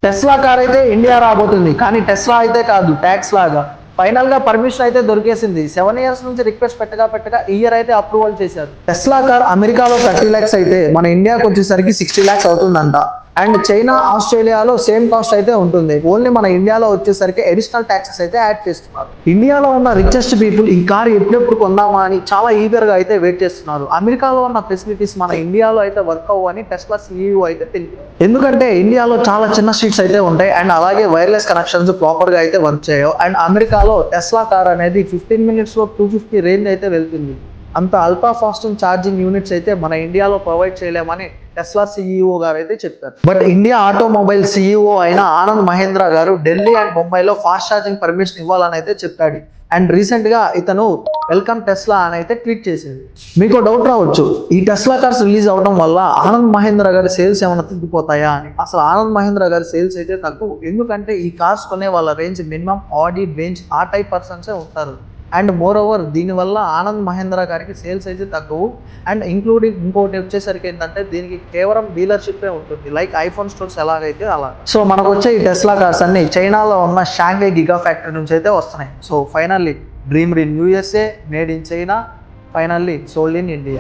Tesla car అయితే India రాబోతుంది, కానీ టెస్లా అయితే కాదు, ట్యాక్స్ లాగా. ఫైనల్ గా పర్మిషన్ అయితే దొరికేసింది. 7 years నుంచి రిక్వెస్ట్ పెట్టగా ఈ ఇయర్ అయితే అప్రూవల్ చేశారు. టెస్లా కార్ అమెరికాలో 30 lakhs అయితే మన ఇండియాకి వచ్చేసరికి 60 lakhs అవుతుందంట. అండ్ చైనా, ఆస్ట్రేలియాలో సేమ్ కాస్ట్ అయితే ఉంటుంది. ఓన్లీ మన ఇండియాలో వచ్చేసరికి అడిషనల్ ట్యాక్సెస్ అయితే యాడ్ చేస్తున్నారు. ఇండియాలో ఉన్న రిచెస్ట్ పీపుల్ ఈ కార్ ఎప్పుడెప్పుడు కొందామా అని చాలా ఈగర్ గా అయితే వెయిట్ చేస్తున్నారు. అమెరికాలో ఉన్న ఫెసిలిటీస్ మన ఇండియాలో అయితే వర్క్ అవ్వని టెస్లా CEO అయితే తెలియదు. ఎందుకంటే ఇండియాలో చాలా చిన్న స్ట్రీట్స్ అయితే ఉంటాయి అండ్ అలాగే వైర్లెస్ కనెక్షన్స్ ప్రాపర్ గా అయితే వర్క్ చేయవు. అండ్ అమెరికాలో టెస్లా కార్ అనేది 15 minutes లో 250 రేంజ్ అయితే వెళ్తుంది. అంత అల్ట్రా ఫాస్ట్ ఛార్జింగ్ యూనిట్స్ అయితే మన ఇండియాలో ప్రొవైడ్ చేయలేమని టెస్లా CEO గారు అయితే చెప్పారు. బట్ ఇండియా ఆటోమొబైల్ CEO అయిన ఆనంద్ మహేంద్ర గారు ఢిల్లీ అండ్ ముంబైలో ఫాస్ట్ ఛార్జింగ్ పర్మిషన్ ఇవ్వాలని అయితే చెప్పాడు. అండ్ రీసెంట్ గా ఇతను వెల్కమ్ టెస్లా అని అయితే ట్వీట్ చేసింది. మీకు డౌట్ రావచ్చు, ఈ టెస్లా కార్స్ రిలీజ్ అవడం వల్ల ఆనంద్ మహేంద్ర గారి సేల్స్ ఏమైనా తగ్గిపోతాయా అని. అసలు ఆనంద్ మహేంద్ర గారి సేల్స్ అయితే తక్కువ. ఎందుకంటే ఈ కార్స్ కొనే వాళ్ళ రేంజ్ మినిమం ఆడి, బెంజ్ ఆ టైప్ పర్సన్సే ఉంటారు. అండ్ మోర్ ఓవర్ దీనివల్ల ఆనంద్ మహేంద్ర గారికి సేల్స్ అయితే తక్కువ. అండ్ ఇంక్లూడింగ్ ఇంకోటి వచ్చేసరికి ఏంటంటే దీనికి కేవలం డీలర్షిప్ ఉంటుంది, లైక్ ఐఫోన్ స్టోర్స్ ఎలాగైతే అలా. సో మనకు వచ్చే ఈ టెస్లా కార్స్ అన్ని చైనాలో ఉన్న షాంఘై గిగా ఫ్యాక్టరీ నుంచి అయితే వస్తున్నాయి. So finally dreamed in USA, made in China, finally sold in India.